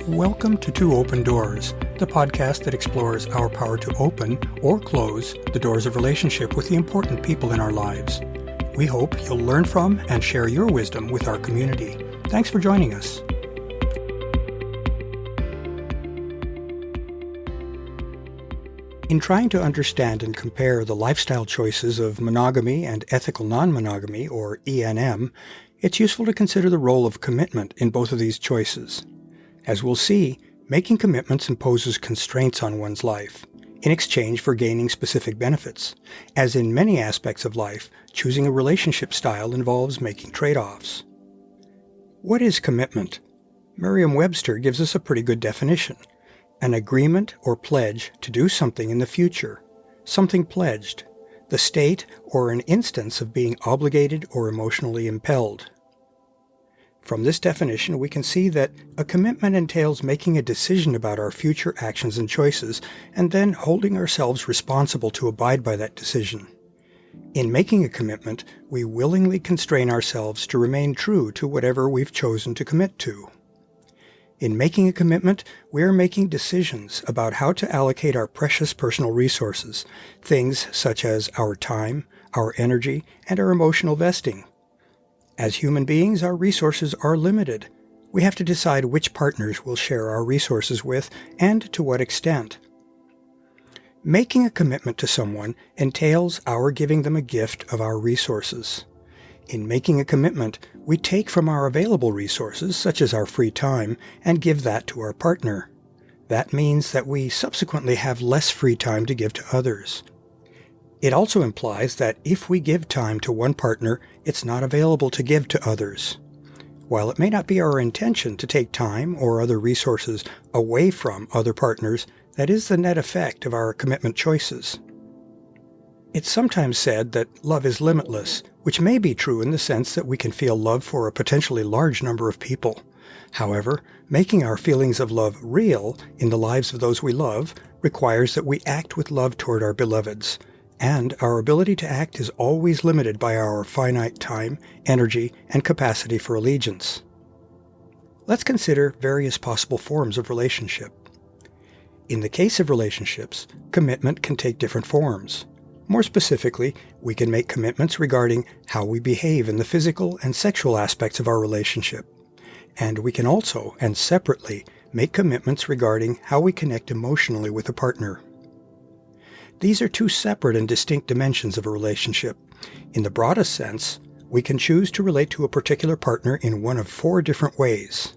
Welcome to Two Open Doors, the podcast that explores our power to open or close the doors of relationship with the important people in our lives. We hope you'll learn from and share your wisdom with our community. Thanks for joining us. In trying to understand and compare the lifestyle choices of monogamy and ethical non-monogamy, or ENM, it's useful to consider the role of commitment in both of these choices. As we'll see, making commitments imposes constraints on one's life, in exchange for gaining specific benefits. As in many aspects of life, choosing a relationship style involves making trade-offs. What is commitment? Merriam-Webster gives us a pretty good definition. An agreement or pledge to do something in the future, something pledged, the state or an instance of being obligated or emotionally impelled. From this definition, we can see that a commitment entails making a decision about our future actions and choices, and then holding ourselves responsible to abide by that decision. In making a commitment, we willingly constrain ourselves to remain true to whatever we've chosen to commit to. In making a commitment, we are making decisions about how to allocate our precious personal resources, things such as our time, our energy, and our emotional vesting. As human beings, our resources are limited. We have to decide which partners we'll share our resources with and to what extent. Making a commitment to someone entails our giving them a gift of our resources. In making a commitment, we take from our available resources, such as our free time, and give that to our partner. That means that we subsequently have less free time to give to others. It also implies that if we give time to one partner, it's not available to give to others. While it may not be our intention to take time or other resources away from other partners, that is the net effect of our commitment choices. It's sometimes said that love is limitless, which may be true in the sense that we can feel love for a potentially large number of people. However, making our feelings of love real in the lives of those we love requires that we act with love toward our beloveds. And our ability to act is always limited by our finite time, energy, and capacity for allegiance. Let's consider various possible forms of relationship. In the case of relationships, commitment can take different forms. More specifically, we can make commitments regarding how we behave in the physical and sexual aspects of our relationship. And we can also, and separately, make commitments regarding how we connect emotionally with a partner. These are two separate and distinct dimensions of a relationship. In the broadest sense, we can choose to relate to a particular partner in one of four different ways.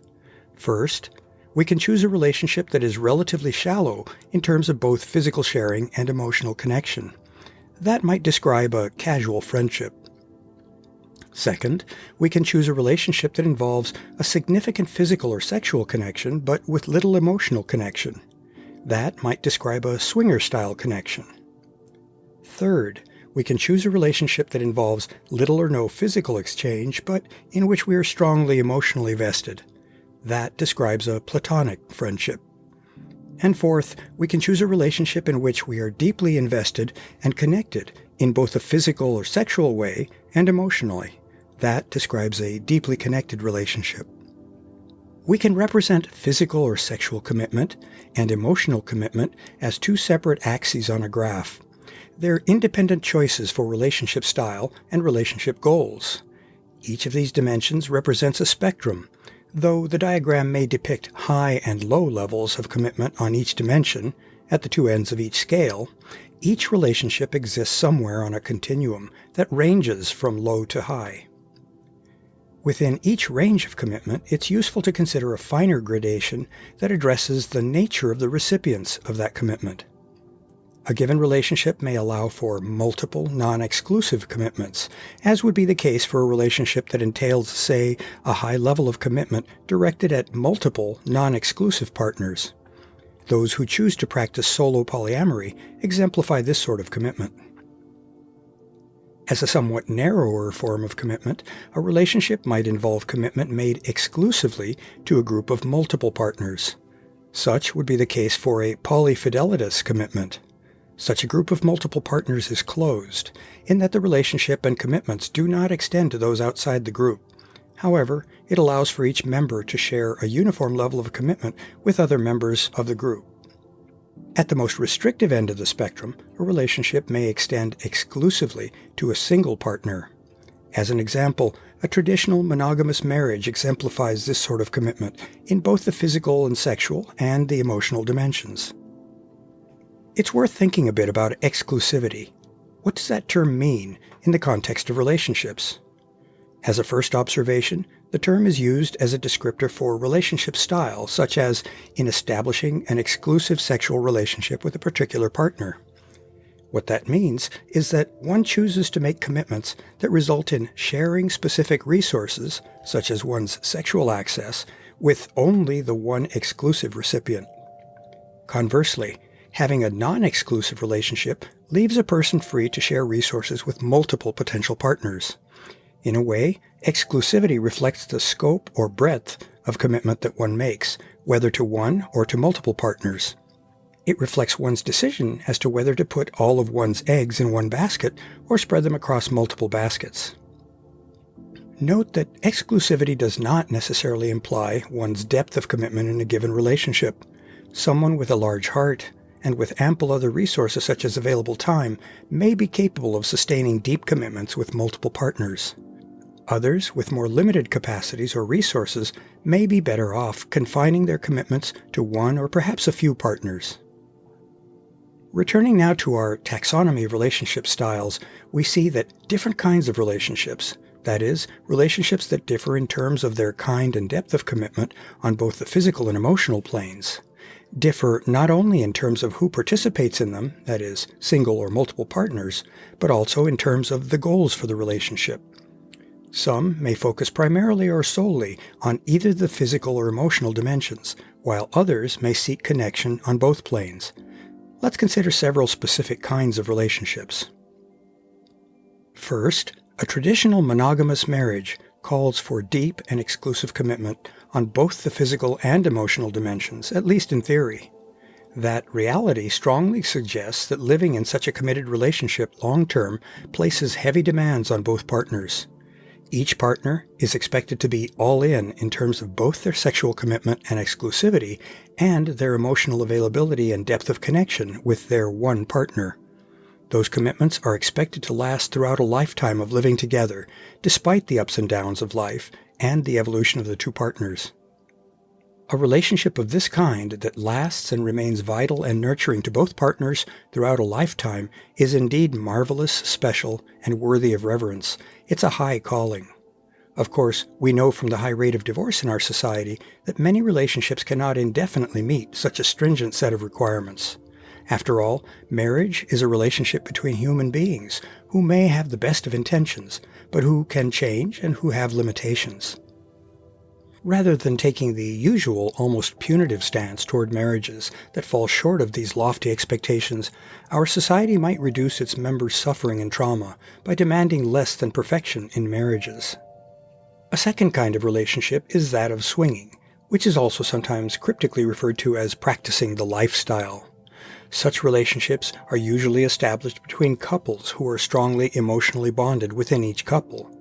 First, we can choose a relationship that is relatively shallow in terms of both physical sharing and emotional connection. That might describe a casual friendship. Second, we can choose a relationship that involves a significant physical or sexual connection, but with little emotional connection. That might describe a swinger-style connection. Third, we can choose a relationship that involves little or no physical exchange, but in which we are strongly emotionally vested. That describes a platonic friendship. And fourth, we can choose a relationship in which we are deeply invested and connected in both a physical or sexual way and emotionally. That describes a deeply connected relationship. We can represent physical or sexual commitment and emotional commitment as two separate axes on a graph. They're independent choices for relationship style and relationship goals. Each of these dimensions represents a spectrum. Though the diagram may depict high and low levels of commitment on each dimension, at the two ends of each scale, each relationship exists somewhere on a continuum that ranges from low to high. Within each range of commitment, it's useful to consider a finer gradation that addresses the nature of the recipients of that commitment. A given relationship may allow for multiple, non-exclusive commitments, as would be the case for a relationship that entails, say, a high level of commitment directed at multiple, non-exclusive partners. Those who choose to practice solo polyamory exemplify this sort of commitment. As a somewhat narrower form of commitment, a relationship might involve commitment made exclusively to a group of multiple partners. Such would be the case for a polyfidelitous commitment. Such a group of multiple partners is closed, in that the relationship and commitments do not extend to those outside the group. However, it allows for each member to share a uniform level of commitment with other members of the group. At the most restrictive end of the spectrum, a relationship may extend exclusively to a single partner. As an example, a traditional monogamous marriage exemplifies this sort of commitment in both the physical and sexual and the emotional dimensions. It's worth thinking a bit about exclusivity. What does that term mean in the context of relationships? As a first observation, the term is used as a descriptor for relationship style, such as in establishing an exclusive sexual relationship with a particular partner. What that means is that one chooses to make commitments that result in sharing specific resources, such as one's sexual access, with only the one exclusive recipient. Conversely, having a non-exclusive relationship leaves a person free to share resources with multiple potential partners. In a way, exclusivity reflects the scope or breadth of commitment that one makes, whether to one or to multiple partners. It reflects one's decision as to whether to put all of one's eggs in one basket or spread them across multiple baskets. Note that exclusivity does not necessarily imply one's depth of commitment in a given relationship. Someone with a large heart and with ample other resources such as available time may be capable of sustaining deep commitments with multiple partners. Others with more limited capacities or resources may be better off confining their commitments to one or perhaps a few partners. Returning now to our taxonomy of relationship styles, we see that different kinds of relationships, that is, relationships that differ in terms of their kind and depth of commitment on both the physical and emotional planes, differ not only in terms of who participates in them, that is, single or multiple partners, but also in terms of the goals for the relationship. Some may focus primarily or solely on either the physical or emotional dimensions, while others may seek connection on both planes. Let's consider several specific kinds of relationships. First, a traditional monogamous marriage calls for deep and exclusive commitment on both the physical and emotional dimensions, at least in theory. That reality strongly suggests that living in such a committed relationship long-term places heavy demands on both partners. Each partner is expected to be all in terms of both their sexual commitment and exclusivity and their emotional availability and depth of connection with their one partner. Those commitments are expected to last throughout a lifetime of living together, despite the ups and downs of life and the evolution of the two partners. A relationship of this kind that lasts and remains vital and nurturing to both partners throughout a lifetime is indeed marvelous, special, and worthy of reverence. It's a high calling. Of course, we know from the high rate of divorce in our society that many relationships cannot indefinitely meet such a stringent set of requirements. After all, marriage is a relationship between human beings who may have the best of intentions, but who can change and who have limitations. Rather than taking the usual, almost punitive stance toward marriages that fall short of these lofty expectations, our society might reduce its members' suffering and trauma by demanding less than perfection in marriages. A second kind of relationship is that of swinging, which is also sometimes cryptically referred to as practicing the lifestyle. Such relationships are usually established between couples who are strongly emotionally bonded within each couple.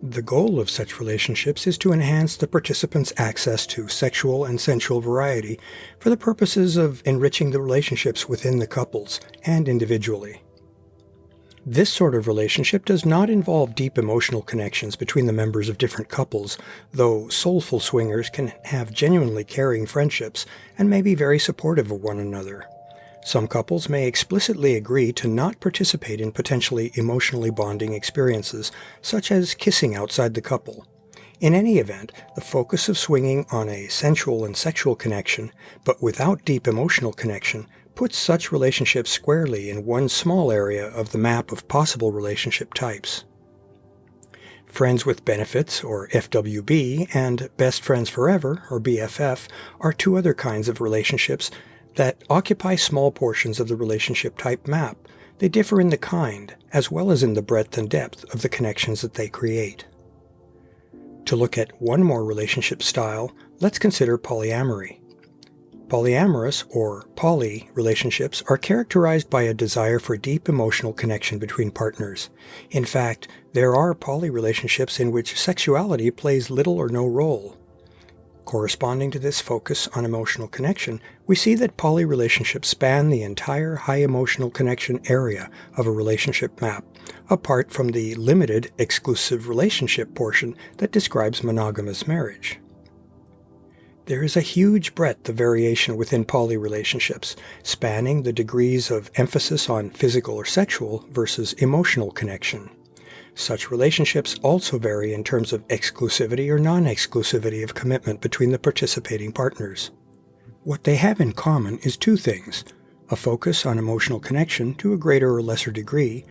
The goal of such relationships is to enhance the participants' access to sexual and sensual variety for the purposes of enriching the relationships within the couples and individually. This sort of relationship does not involve deep emotional connections between the members of different couples, though soulful swingers can have genuinely caring friendships and may be very supportive of one another. Some couples may explicitly agree to not participate in potentially emotionally bonding experiences, such as kissing outside the couple. In any event, the focus of swinging on a sensual and sexual connection, but without deep emotional connection, puts such relationships squarely in one small area of the map of possible relationship types. Friends with benefits, or FWB, and best friends forever, or BFF, are two other kinds of relationships that occupy small portions of the relationship type map. They differ in the kind, as well as in the breadth and depth of the connections that they create. To look at one more relationship style, let's consider polyamory. Polyamorous, or poly, relationships are characterized by a desire for deep emotional connection between partners. In fact, there are poly relationships in which sexuality plays little or no role. Corresponding to this focus on emotional connection, we see that poly relationships span the entire high emotional connection area of a relationship map, apart from the limited exclusive relationship portion that describes monogamous marriage. There is a huge breadth of variation within poly relationships, spanning the degrees of emphasis on physical or sexual versus emotional connection. Such relationships also vary in terms of exclusivity or non-exclusivity of commitment between the participating partners. What they have in common is two things: a focus on emotional connection to a greater or lesser degree,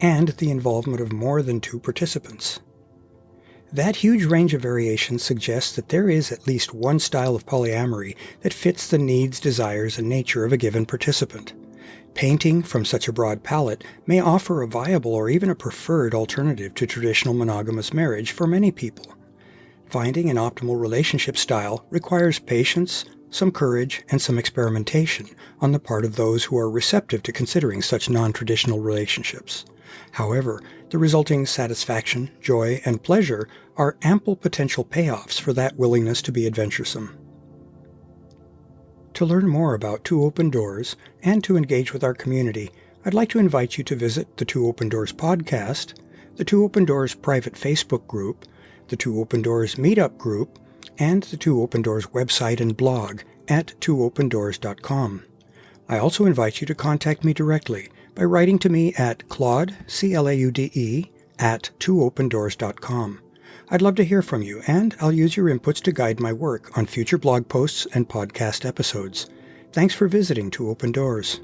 and the involvement of more than two participants. That huge range of variation suggests that there is at least one style of polyamory that fits the needs, desires, and nature of a given participant. Painting from such a broad palette may offer a viable or even a preferred alternative to traditional monogamous marriage for many people. Finding an optimal relationship style requires patience, some courage, and some experimentation on the part of those who are receptive to considering such non-traditional relationships. However, the resulting satisfaction, joy, and pleasure are ample potential payoffs for that willingness to be adventuresome. To learn more about Two Open Doors and to engage with our community, I'd like to invite you to visit the Two Open Doors podcast, the Two Open Doors private Facebook group, the Two Open Doors meetup group, and the Two Open Doors website and blog at twoopendoors.com. I also invite you to contact me directly by writing to me at Claude, C-L-A-U-D-E, at twoopendoors.com. I'd love to hear from you, and I'll use your inputs to guide my work on future blog posts and podcast episodes. Thanks for visiting Two Open Doors.